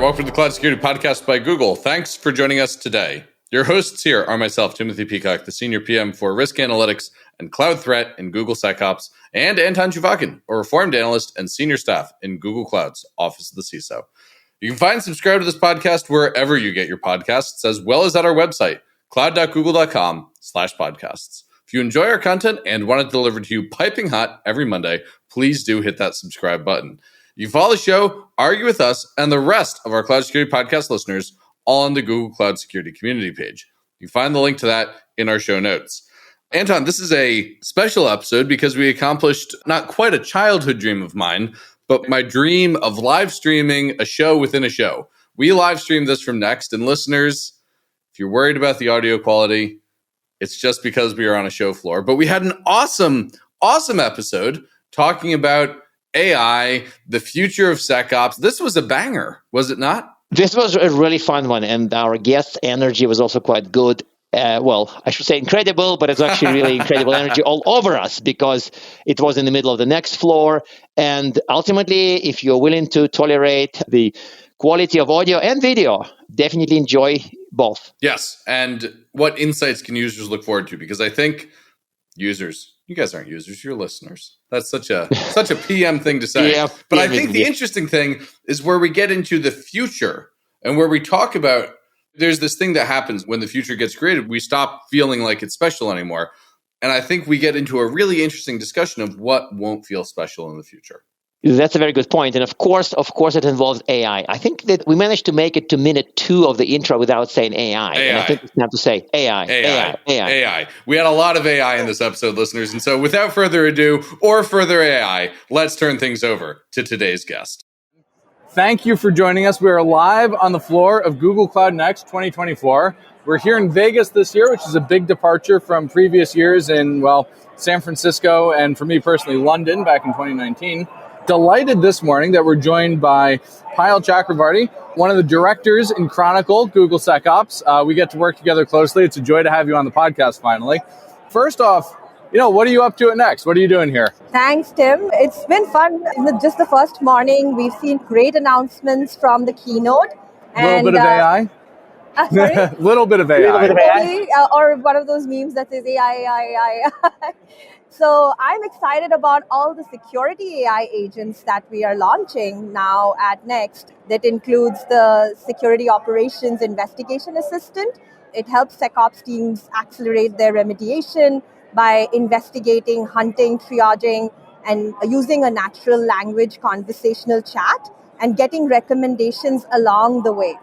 Welcome to the Cloud Security Podcast by Google. Thanks for joining us today. Your hosts here are myself, Timothy Peacock, the Senior PM for Risk Analytics and Cloud Threat in Google SecOps, and Anton Chuvakin, a Reformed Analyst and Senior Staff in Google Cloud's Office of the CISO. You can find and subscribe to this podcast wherever you get your podcasts, as well as at our website, cloud.google.com/podcasts. If you enjoy our content and want it delivered to you piping hot every Monday, please do hit that subscribe button. You follow the show, argue with us, and the rest of our Cloud Security Podcast listeners all on the Google Cloud Security community page. You find the link to that in our show notes. Anton, this is a special episode because we accomplished not quite a childhood dream of mine, but my dream of live streaming a show within a show. We live streamed this from Next, and listeners, if you're worried about the audio quality, it's just because we are on a show floor. But we had an awesome episode talking about AI, the future of SecOps. This was a banger, was it not? This was a really fun one, and our guest energy was also quite good. Well, I should say incredible, but it's actually really incredible energy all over us because it was in the middle of the next floor. And ultimately, if you're willing to tolerate the quality of audio and video, definitely enjoy both. Yes. And what insights can users look forward to? Because I think users, you guys aren't users, you're listeners. That's such a PM thing to say. Yeah, but I think the interesting thing is where we get into the future and where we talk about, there's this thing that happens when the future gets created, we stop feeling like it's special anymore. And I think we get into a really interesting discussion of what won't feel special in the future. That's a very good point. And of course, it involves AI. I think that we managed to make it to minute 2 of the intro without saying AI. And I think it's time to say AI. We had a lot of AI in this episode, listeners. And so without further ado or further AI, let's turn things over to today's guest. Thank you for joining us. We are live on the floor of Google Cloud Next 2024. We're here in Vegas this year, which is a big departure from previous years in, San Francisco and for me personally, London back in 2019. Delighted this morning that we're joined by Payal Chakravarty, one of the directors in Chronicle, Google SecOps. We get to work together closely. It's a joy to have you on the podcast finally. First off, what are you up to at Next? What are you doing here? Thanks, Tim. It's been fun. Just the first morning, we've seen great announcements from the keynote. A little bit of AI? Sorry? Little bit of AI. Or one of those memes that says AI. So I'm excited about all the security AI agents that we are launching now at Next. That includes the Security Operations Investigation Assistant. It helps SecOps teams accelerate their remediation by investigating, hunting, triaging, and using a natural language conversational chat and getting recommendations along the way.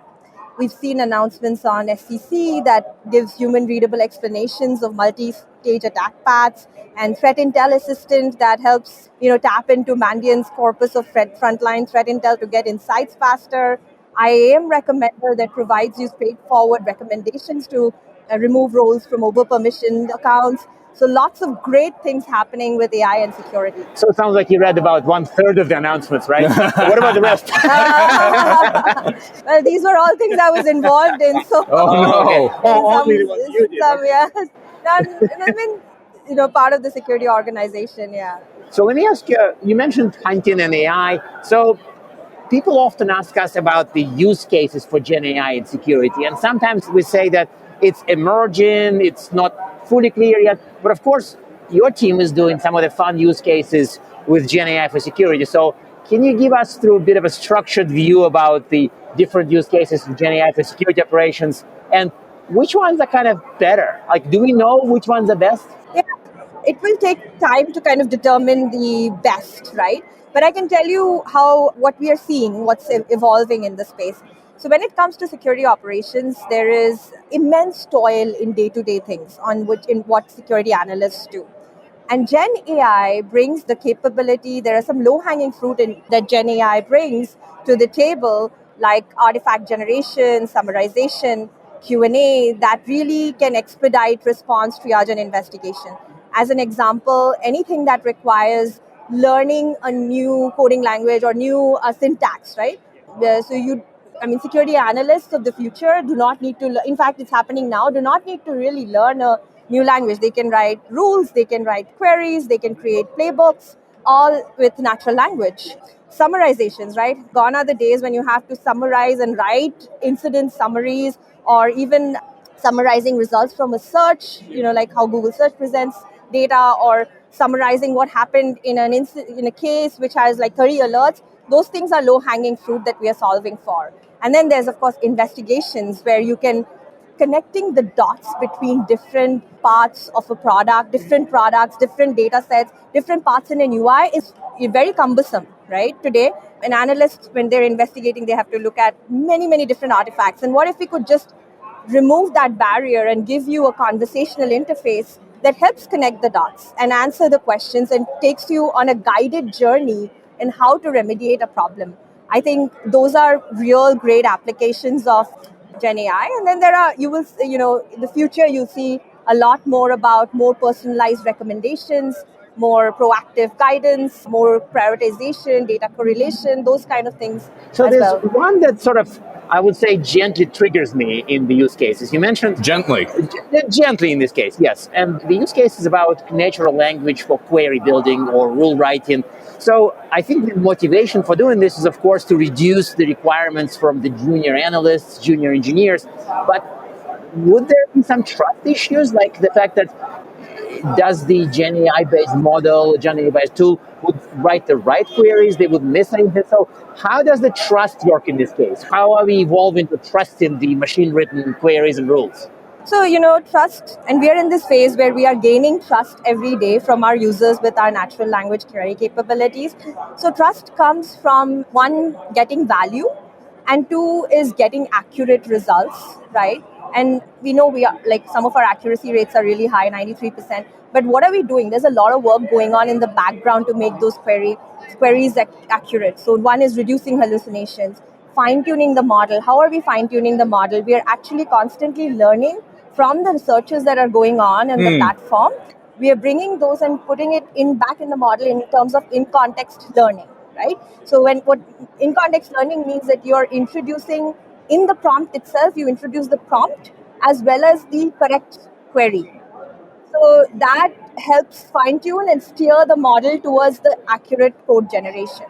We've seen announcements on SEC that gives human-readable explanations of multi-stage attack paths, and Threat Intel Assistant that helps tap into Mandiant's corpus of frontline threat intel to get insights faster. IAM Recommender that provides you straightforward recommendations to remove roles from over-permissioned accounts. So lots of great things happening with AI and security. So it sounds like you read about 1/3 of the announcements, right? What about the rest? Well, these were all things I was involved in. So only the ones you did. I've been, part of the security organization, yeah. So let me ask you, you mentioned hunting and AI. So people often ask us about the use cases for GenAI in security. And sometimes we say that it's emerging, it's not fully clear yet. But of course, your team is doing some of the fun use cases with GenAI for security. So can you give us through a bit of a structured view about the different use cases of GenAI for security operations and which ones are kind of better? Like, do we know which ones are best? Yeah, it will take time to kind of determine the best, right? But I can tell you what we are seeing, what's evolving in the space. So when it comes to security operations, there is immense toil in day-to-day things in what security analysts do. And GenAI brings the capability, there are some low-hanging fruit that GenAI brings to the table, like artifact generation, summarization, Q&A, that really can expedite response, triage, and investigation. As an example, anything that requires learning a new coding language or new syntax, right? Security analysts of the future do not need to, in fact, it's happening now, do not need to really learn a new language. They can write rules, they can write queries, they can create playbooks, all with natural language. summarizations, right? Gone are the days when you have to summarize and write incident summaries, or even summarizing results from a search, like how Google search presents data, or summarizing what happened in in a case which has like 30 alerts. Those things are low hanging fruit that we are solving for. And then there's of course investigations, where you can connecting the dots between different parts of a product, different products, different data sets, different parts in an UI is very cumbersome, right? Today, an analyst, when they're investigating, they have to look at many, many different artifacts. And what if we could just remove that barrier and give you a conversational interface that helps connect the dots and answer the questions and takes you on a guided journey in how to remediate a problem? I think those are real great applications of Gen AI. And then there are, in the future, you'll see a lot more about more personalized recommendations, more proactive guidance, more prioritization, data correlation, those kind of things. So there's one that sort of, I would say, gently triggers me in the use cases. You mentioned Gently. Gently in this case, yes. And the use case is about natural language for query building or rule writing. So I think the motivation for doing this is, of course, to reduce the requirements from the junior analysts, junior engineers. But would there be some trust issues, like the fact that does the GenAI-based model, GenAI-based tool would write the right queries, they would miss anything? So how does the trust work in this case? How are we evolving to trust in the machine-written queries and rules? So, trust, and we are in this phase where we are gaining trust every day from our users with our natural language query capabilities. So trust comes from, one, getting value, and two is getting accurate results, right? And we know we are like some of our accuracy rates are really high, 93%. But what are we doing? There's a lot of work going on in the background to make those queries accurate. So one is reducing hallucinations, fine-tuning the model. How are we fine-tuning the model? We are actually constantly learning from the researches that are going on in the platform. We are bringing those and putting it back in the model in terms of in-context learning, right? So what in-context learning means that you're introducing in the prompt itself, you introduce the prompt as well as the correct query. So that helps fine-tune and steer the model towards the accurate code generation.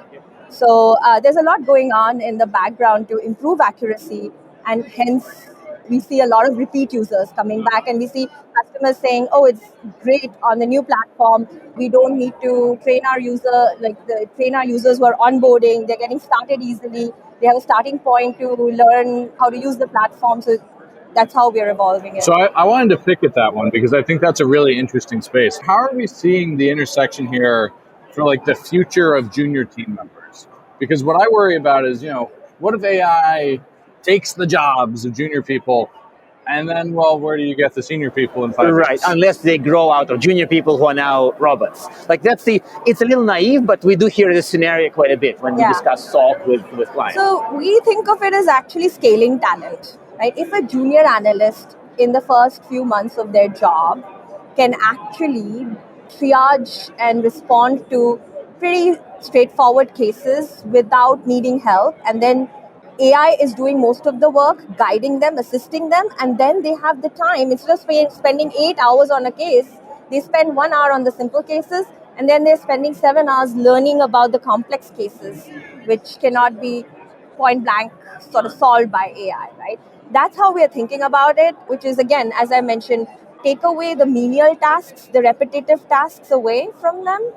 So there's a lot going on in the background to improve accuracy, and hence we see a lot of repeat users coming back, and we see customers saying, oh, it's great on the new platform. We don't need to train our users who are onboarding. They're getting started easily. They have a starting point to learn how to use the platform. So that's how we're evolving it. So I wanted to pick at that one because I think that's a really interesting space. How are we seeing the intersection here for like the future of junior team members? Because what I worry about is, what if AI takes the jobs of junior people, and then, where do you get the senior people in 5 years? Right, unless they grow out of junior people who are now robots. Like it's a little naive, but we do hear this scenario quite a bit when we discuss SOC with clients. So we think of it as actually scaling talent, right? If a junior analyst in the first few months of their job can actually triage and respond to pretty straightforward cases without needing help, and then AI is doing most of the work, guiding them, assisting them, and then they have the time. Instead of spending 8 hours on a case, they spend 1 hour on the simple cases, and then they're spending 7 hours learning about the complex cases, which cannot be point blank sort of solved by AI, right? That's how we're thinking about it, which is, again, as I mentioned, take away the menial tasks, the repetitive tasks away from them,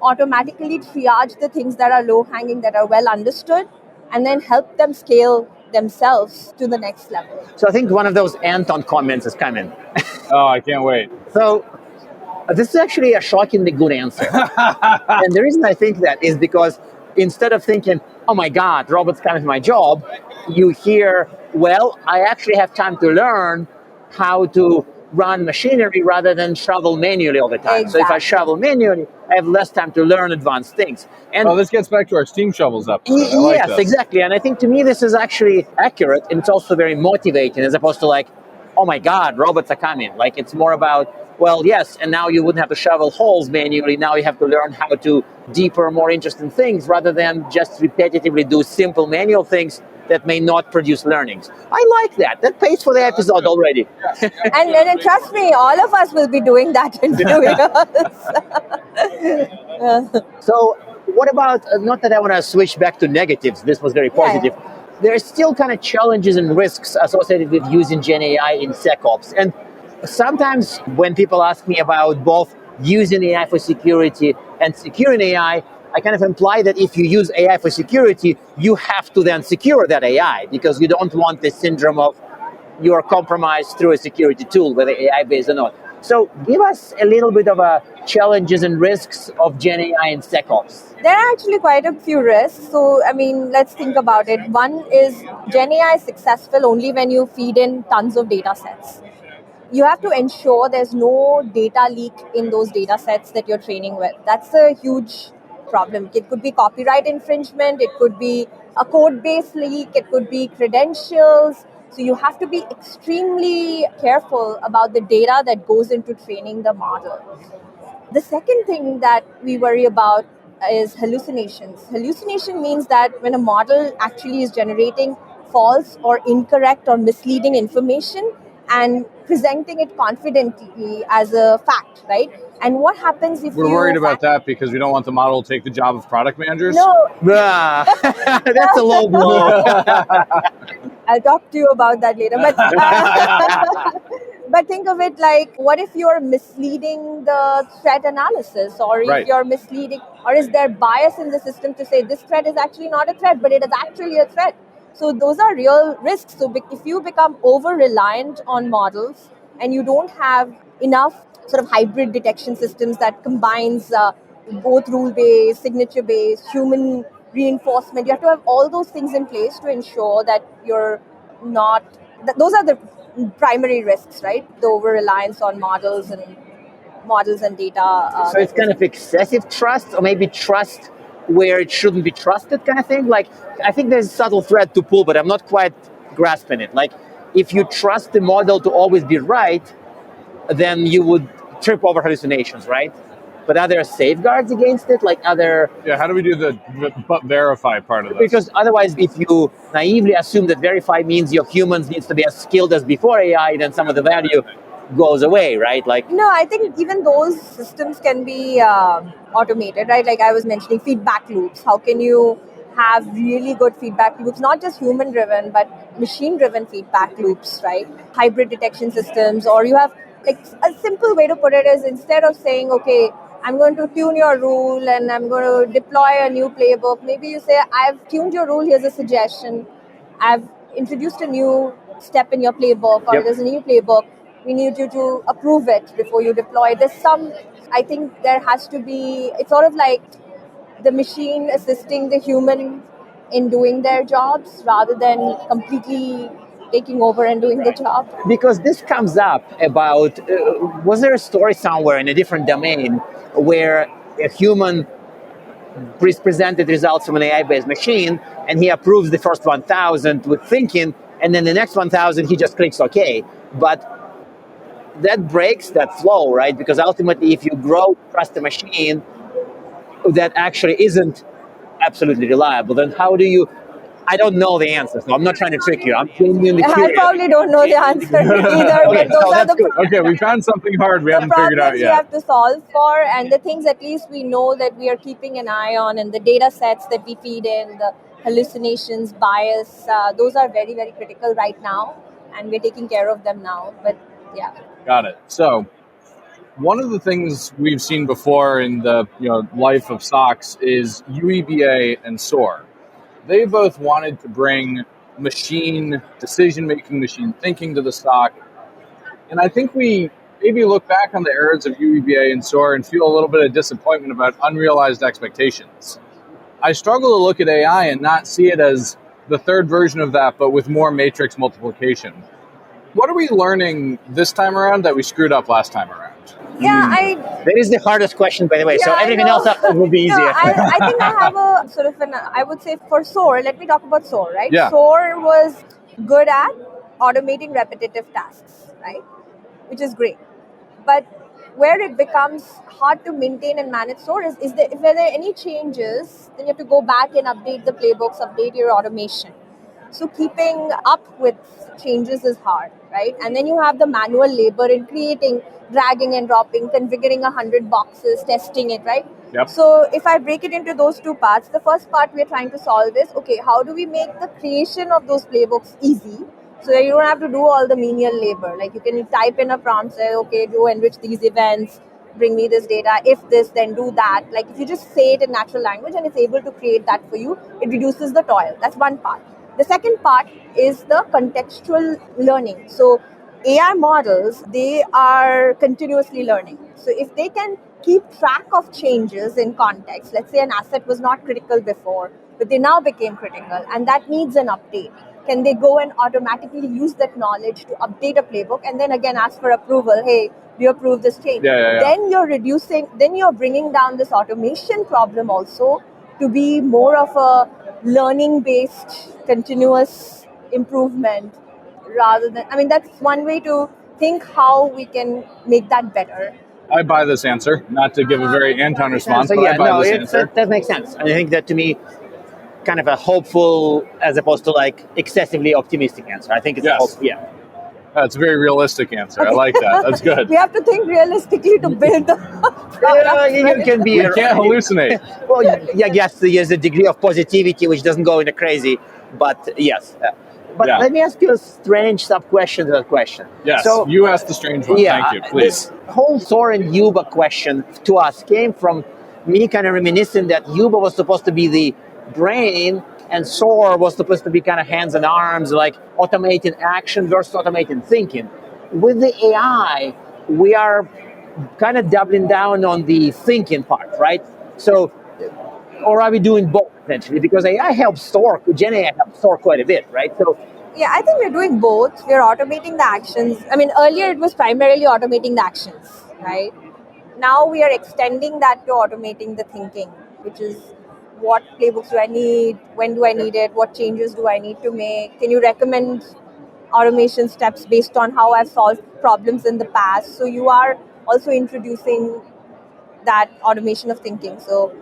automatically triage the things that are low-hanging, that are well understood, and then help them scale themselves to the next level. So I think one of those Anton comments is coming. Oh, I can't wait. So this is actually a shockingly good answer. And the reason I think that is because instead of thinking, oh my God, robots coming to my job, you hear, well, I actually have time to learn how to run machinery rather than shovel manually all the time. Exactly. So if I shovel manually, I have less time to learn advanced things. And this gets back to our steam shovels episode. Yes, exactly. And I think to me this is actually accurate, and it's also very motivating, as opposed to like, oh my God, robots are coming. Like it's more about, well, yes, and now you wouldn't have to shovel holes manually. Now you have to learn how to deeper, more interesting things rather than just repetitively do simple manual things that may not produce learnings. I like that. That pays for the episode already. And trust me, all of us will be doing that in 2 years. So what about, not that I want to switch back to negatives, this was very positive. Yeah. There are still kind of challenges and risks associated with using GenAI in SecOps. And sometimes when people ask me about both using AI for security and securing AI, I kind of imply that if you use AI for security, you have to then secure that AI, because you don't want the syndrome of you are compromised through a security tool, whether AI based or not. So give us a little bit of challenges and risks of GenAI in SecOps. There are actually quite a few risks. So, I mean, let's think about it. One is GenAI is successful only when you feed in tons of data sets. You have to ensure there's no data leak in those data sets that you're training with. That's a huge problem. It could be copyright infringement, it could be a code base leak, it could be credentials. So you have to be extremely careful about the data that goes into training the model. The second thing that we worry about is hallucinations. Hallucination means that when a model actually is generating false or incorrect or misleading information and presenting it confidently as a fact, right? And what happens if We're you worried about that because we don't want the model to take the job of product managers. No, That's a low blow. I'll talk to you about that later. But think of it like, what if you're misleading the threat analysis, or if Right. you're misleading, or is there bias in the system to say this threat is actually not a threat, but it is actually a threat? So those are real risks. So if you become over reliant on models and you don't have enough sort of hybrid detection systems that combines both rule-based, signature-based, human reinforcement, you have to have all those things in place to ensure that you're not. Those are the primary risks, right? The over-reliance on models and data. So it's kind of excessive trust, or maybe trust where it shouldn't be trusted, kind of thing. Like, I think there's a subtle thread to pull, but I'm not quite grasping it. Like, if you trust the model to always be right, then you would trip over hallucinations, right? But are there safeguards against it? Like other... Yeah, how do we do the but verify part of this? Because otherwise, if you naively assume that verify means your humans needs to be as skilled as before AI, then some of the value goes away, right? Like, no, I think even those systems can be automated, right? Like I was mentioning feedback loops. How can you have really good feedback loops, not just human driven, but machine driven feedback loops, right? Hybrid detection systems, or you have, like, a simple way to put it is, instead of saying, okay, I'm going to tune your rule and I'm going to deploy a new playbook, maybe you say, I've tuned your rule, here's a suggestion. I've introduced a new step in your playbook, or Yep. there's a new playbook. We need you to approve it before you deploy. I think there has to be, it's sort of like the machine assisting the human in doing their jobs rather than completely taking over and doing the job. because this comes up about, was there a story somewhere in a different domain where a human presented results from an AI-based machine, and he approves the first 1,000 with thinking, and then the next 1,000 he just clicks OK. But that breaks that flow, right? Because ultimately, if you grow trust the machine that actually isn't absolutely reliable, then how do you... I don't know the answer, so I'm not trying to trick you. I'm genuinely I curious. probably don't know the answer either, Okay, but those so are that's the good. Okay, we found something hard we haven't figured out problems you yet. have to solve for, and the things at least we know that we are keeping an eye on, and the data sets that we feed in, the hallucinations, bias, those are very, very critical right now, and we're taking care of them now. But yeah. Got it. So, one of the things we've seen before in the life of SOCs is UEBA and SOAR. They both wanted to bring machine decision-making, machine thinking to the SOC. And I think we maybe look back on the eras of UEBA and SOAR and feel a little bit of disappointment about unrealized expectations. I struggle to look at AI and not see it as the third version of that, but with more matrix multiplication. What are we learning this time around that we screwed up last time around? Yeah, That is the hardest question, by the way. So I everything know. else will be easier. No, I think I have a sort of I would say for SOAR, let me talk about SOAR, right? Yeah. SOAR was good at automating repetitive tasks, right? Which is great. But where it becomes hard to maintain and manage SOAR is if there are any changes, then you have to go back and update the playbooks, update your automation. So keeping up with changes is hard, right? And then you have the manual labor in creating, dragging and dropping, configuring 100 boxes, testing it, right? Yep. So if I break it into those two parts, the first part we're trying to solve is, okay, how do we make the creation of those playbooks easy so that you don't have to do all the menial labor? Like you can type in a prompt, say, okay, do enrich these events, bring me this data, if this, then do that. Like if you just say it in natural language and it's able to create that for you, it reduces the toil. That's one part. The second part is the contextual learning. So AI models, they are continuously learning. So if they can keep track of changes in context, let's say an asset was not critical before, but they now became critical, and that needs an update. Can they go and automatically use that knowledge to update a playbook and then again ask for approval? Hey, do you approve this change? Yeah. Then you're bringing down this automation problem also to be more of a learning-based continuous improvement rather than, that's one way to think how we can make that better. I buy this answer, not to give a very Anton response, So but I buy this answer. that makes sense. And I think that to me, kind of a hopeful as opposed to like excessively optimistic answer. I think it's Yes. That's a very realistic answer. I like that. That's good. We have to think realistically to build the It can be. We can't hallucinate. Well, yes, there's a degree of positivity which doesn't go into crazy, but yes. But let me ask you a strange sub-question to that question. Yes, So, you asked the strange one. Thank you, please. This whole SOAR and UEBA question to us came from me kind of reminiscing that UEBA was supposed to be the brain and SOAR was supposed to be kind of hands and arms, like automating action versus automating thinking. With the AI, we are kind of doubling down on the thinking part, right? So, or are we doing both eventually? Because AI helps SOAR, GenAI helps SOAR quite a bit, right? So, Yeah, I think we're doing both. We're automating the actions. Earlier it was primarily automating the actions, right? Now we are extending that to automating the thinking, which is what playbooks do I need, when do I need it, what changes do I need to make, can you recommend automation steps based on how I've solved problems in the past. So you are also introducing that automation of thinking. So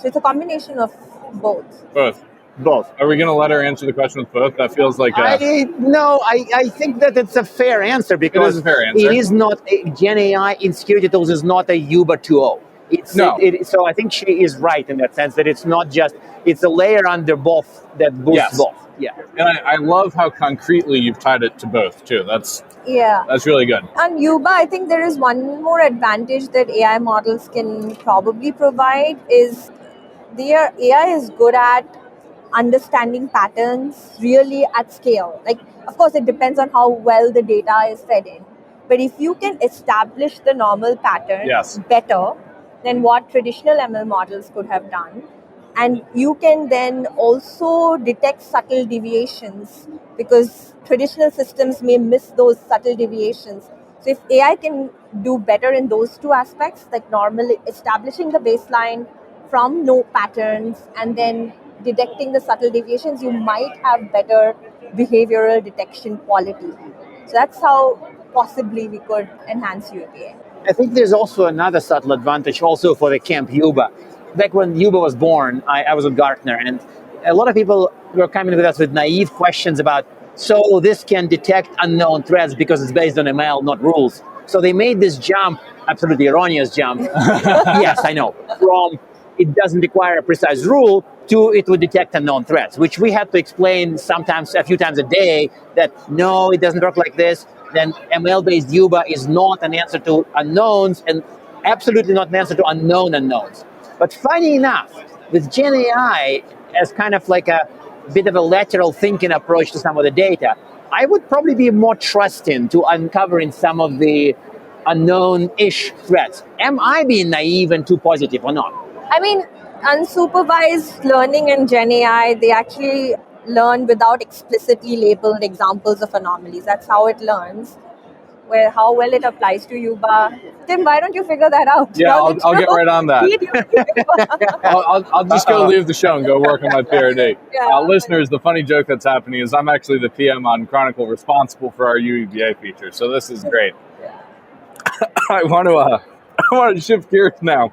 it's a combination of both. Both. Are we going to let her answer the question with both? That feels like I think that it's a fair answer because it is a fair answer. It is not GenAI in security tools is not a UEBA 2.0. So I think she is right in that sense that it's not just, it's a layer under both that boosts both. Yeah. And I love how concretely you've tied it to both too. That's really good. On UEBA, I think there is one more advantage that AI models can probably provide is their AI is good at understanding patterns really at scale. Like, of course, it depends on how well the data is fed in. But if you can establish the normal pattern better than what traditional ML models could have done, and you can then also detect subtle deviations because traditional systems may miss those subtle deviations. So if AI can do better in those two aspects, like normally establishing the baseline from no patterns and then detecting the subtle deviations, you might have better behavioral detection quality. So that's how possibly we could enhance UEBA. I think there's also another subtle advantage also for the camp UEBA. Back when UEBA was born, I was at Gartner, and a lot of people were coming with us with naive questions about, so this can detect unknown threats because it's based on ML, not rules. So they made this jump, absolutely erroneous jump, yes, I know, from it doesn't require a precise rule to it would detect unknown threats, which we had to explain sometimes a few times a day that no, it doesn't work like this. Then ML-based UEBA is not an answer to unknowns and absolutely not an answer to unknown unknowns. But funny enough, with GenAI as kind of like a bit of a lateral thinking approach to some of the data, I would probably be more trusting to uncovering some of the unknown-ish threats. Am I being naive and too positive or not? Unsupervised learning in GenAI, they actually learn without explicitly labeled examples of anomalies. That's how it learns. Where how well it applies to UEBA. Tim, why don't you figure that out? Yeah, I'll get right on that. I'll just go leave the show and go work on my PhD. Listeners, the funny joke that's happening is I'm actually the PM on Chronicle responsible for our UEBA feature. So this is great. I want to shift gears now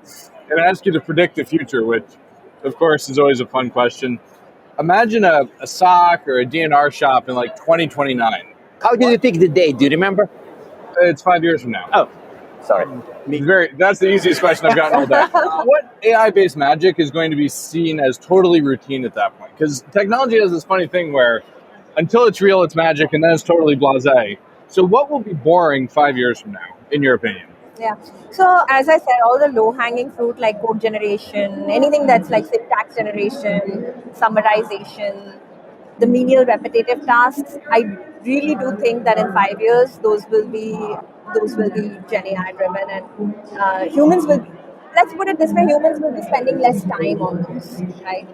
and ask you to predict the future, which, of course, is always a fun question. imagine a SOC or a DNR shop in like 2029. How did you pick the date? Do you remember? It's 5 years from now. Oh, sorry. That's the easiest question I've gotten all day. What AI-based magic is going to be seen as totally routine at that point? Because technology has this funny thing where until it's real, it's magic, and then it's totally blasé. So what will be boring 5 years from now, in your opinion? Yeah. So as I said, all the low-hanging fruit like code generation, anything that's like syntax generation, summarization, the menial repetitive tasks, I really do think that in 5 years those will be Gen AI driven, and humans will. Let's put it this way: humans will be spending less time on those, right?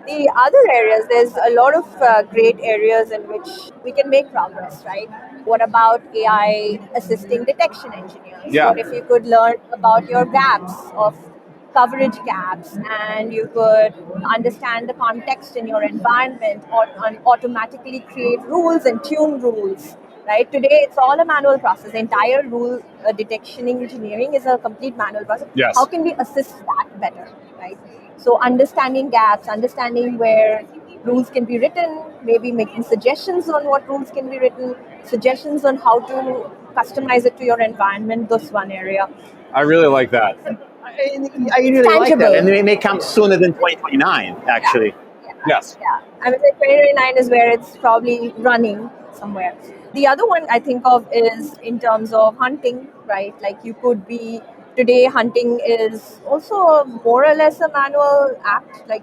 The other areas, there's a lot of great areas in which we can make progress, right? What about AI assisting detection engineers? Yeah. What if you could learn about your gaps of coverage gaps, and you could understand the context in your environment or automatically create rules and tune rules, right? Today, it's all a manual process. The entire rule detection engineering is a complete manual process. Yes. How can we assist that better, right? So understanding gaps, understanding where rules can be written, maybe making suggestions on what rules can be written, suggestions on how to customize it to your environment, that's one area. I really like that. I really like that, and it may come sooner than 2029, actually. Yeah. Yes. Yeah, I would say 2029 is where it's probably running somewhere. The other one I think of is in terms of hunting, right? Like you could be, today hunting is also more or less a manual act. Like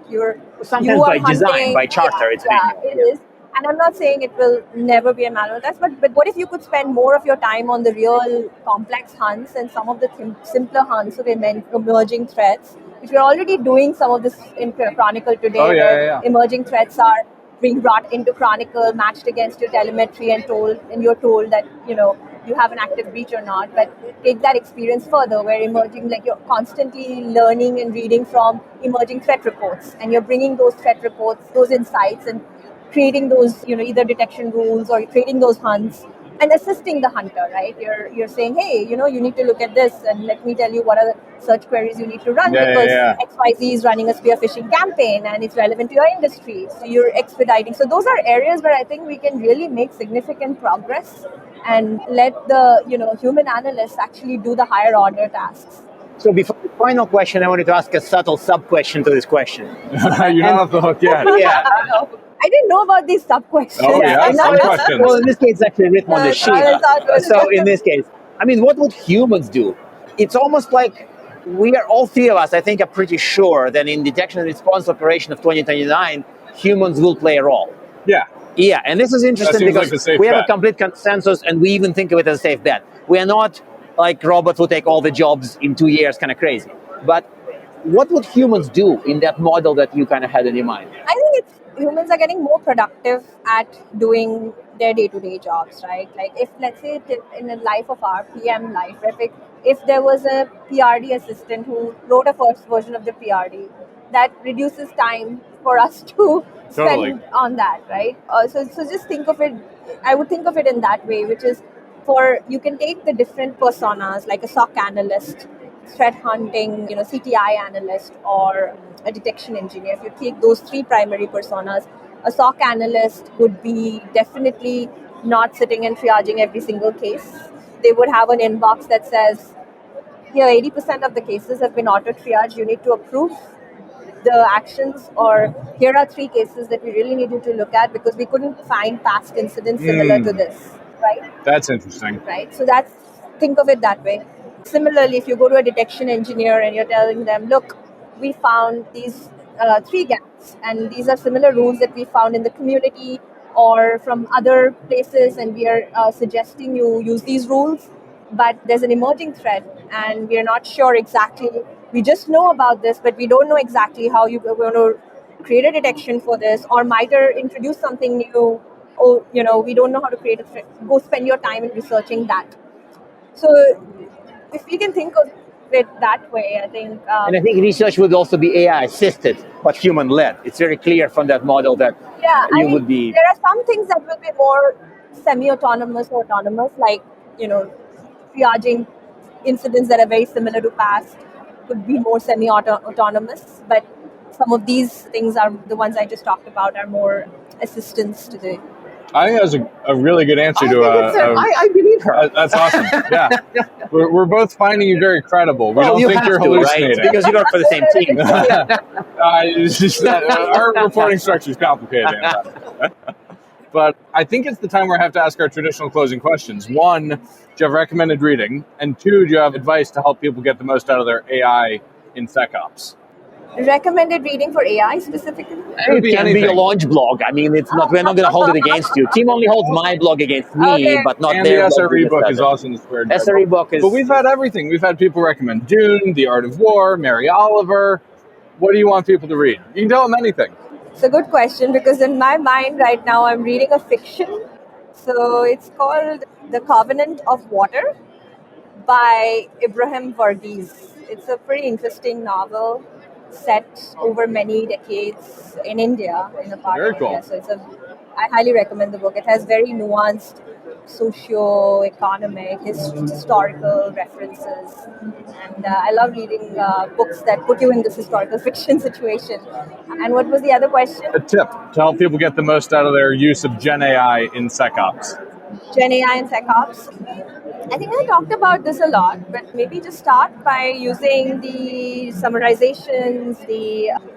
sometimes you by hunting, design, by charter, it's manual. It is. And I'm not saying it will never be a manual task, but what if you could spend more of your time on the real complex hunts and some of the simpler hunts of emerging threats, which we're already doing some of this in Chronicle today, where emerging threats are being brought into Chronicle, matched against your telemetry, and you're told that you have an active breach or not. But take that experience further, where you're constantly learning and reading from emerging threat reports, and you're bringing those threat reports, those insights, and creating those, either detection rules or creating those hunts and assisting the hunter, right? You're saying, hey, you need to look at this, and let me tell you what are the search queries you need to run, because XYZ is running a spear phishing campaign and it's relevant to your industry. So you're expediting. So those are areas where I think we can really make significant progress and let the human analysts actually do the higher order tasks. So before the final question, I wanted to ask a subtle sub-question to this question. You're not off the hook yet. Yeah. I didn't know about these sub-questions. Oh, yeah, sub-questions. Well, in this case, it's actually written on the sheet. So in this case, what would humans do? It's almost like we are, all three of us, I think, are pretty sure that in detection and response operation of 2029, humans will play a role. Yeah. Yeah, and this is interesting because we have a complete consensus, and we even think of it as a safe bet. We are not like robots will take all the jobs in 2 years, kind of crazy. But what would humans do in that model that you kind of had in your mind? I think humans are getting more productive at doing their day-to-day jobs, right? Like if, let's say, in the life of our PM life, if there was a PRD assistant who wrote a first version of the PRD, that reduces time for us to spend on that, right? So just think of it, I would think of it in that way, which is you can take the different personas, like a SOC analyst, threat hunting, CTI analyst, or a detection engineer. If you take those three primary personas, a SOC analyst would be definitely not sitting and triaging every single case. They would have an inbox that says, here, 80% of the cases have been auto-triaged. You need to approve the actions, or here are 3 cases that we really need you to look at because we couldn't find past incidents similar to this, right? That's interesting. Right, so think of it that way. Similarly, if you go to a detection engineer and you're telling them, look, we found these 3 gaps, and these are similar rules that we found in the community or from other places, and we are suggesting you use these rules, but there's an emerging threat, and we're not sure exactly. We just know about this, but we don't know exactly how you're going to create a detection for this, or might introduce something new, or we don't know how to create a threat. Go spend your time in researching that. So if we can think of it that way, I think... and I think research would also be AI-assisted, but human-led. It's very clear from that model that would be... There are some things that will be more semi-autonomous or autonomous, like, triaging incidents that are very similar to past could be more semi-autonomous. But some of these things are the ones I just talked about are more assistance to the. I think that's a really good answer I believe her. That's awesome. Yeah. We're both finding you very credible. We don't think you're hallucinating. Right? Because you work for the same team. It's just that our reporting structure is complicated. But I think it's the time where I have to ask our traditional closing questions. One, do you have recommended reading? And two, do you have advice to help people get the most out of their AI in SecOps? Recommended reading for AI specifically? It can be a launch blog. I mean, it's not. We're not going to hold it against you. Team only holds my blog against me, but not and their the blog. SRE book is also in the squared. SRE book is. But we've had everything. We've had people recommend Dune, The Art of War, Mary Oliver. What do you want people to read? You can tell them anything. It's a good question because in my mind right now I'm reading a fiction. So it's called The Covenant of Water by Ibrahim Varghese. It's a pretty interesting novel set over many decades in India, in a part Very of cool. India. So I highly recommend the book. It has very nuanced socio-economic, historical references. And I love reading books that put you in this historical fiction situation. And what was the other question? A tip to help people get the most out of their use of GenAI in SecOps. GenAI and SecOps. I think I talked about this a lot, but maybe just start by using the summarizations.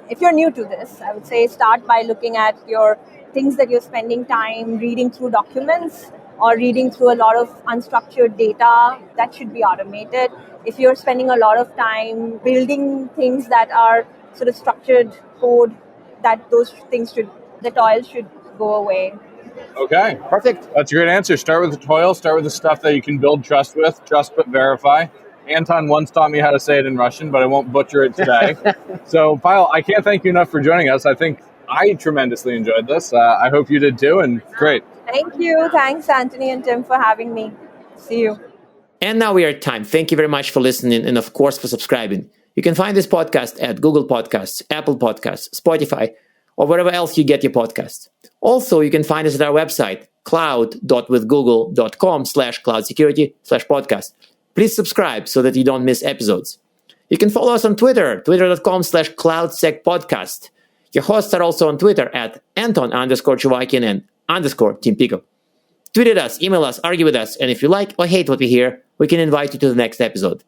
If you're new to this, I would say start by looking at your things that you're spending time reading through documents or reading through a lot of unstructured data. That should be automated. If you're spending a lot of time building things that are sort of structured code, that the toil should go away. Okay. Perfect. That's a great answer. Start with the toil. Start with the stuff that you can build trust with. Trust but verify. Anton once taught me how to say it in Russian, but I won't butcher it today. So, Payal, I can't thank you enough for joining us. I think I tremendously enjoyed this. I hope you did too, and great. Thank you. Thanks, Anthony and Tim, for having me. See you. And now we are at time. Thank you very much for listening and, of course, for subscribing. You can find this podcast at Google Podcasts, Apple Podcasts, Spotify, or wherever else you get your podcasts. Also, you can find us at our website, cloud.withgoogle.com/cloudsecurity/podcast. Please subscribe so that you don't miss episodes. You can follow us on Twitter, twitter.com/cloudsecpodcast. Your hosts are also on Twitter at Anton_Chuvakin and _Team Pico. Tweet at us, email us, argue with us, and if you like or hate what we hear, we can invite you to the next episode.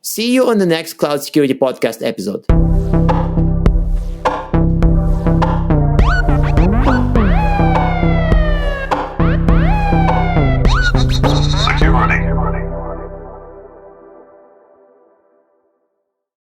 See you on the next Cloud Security Podcast episode.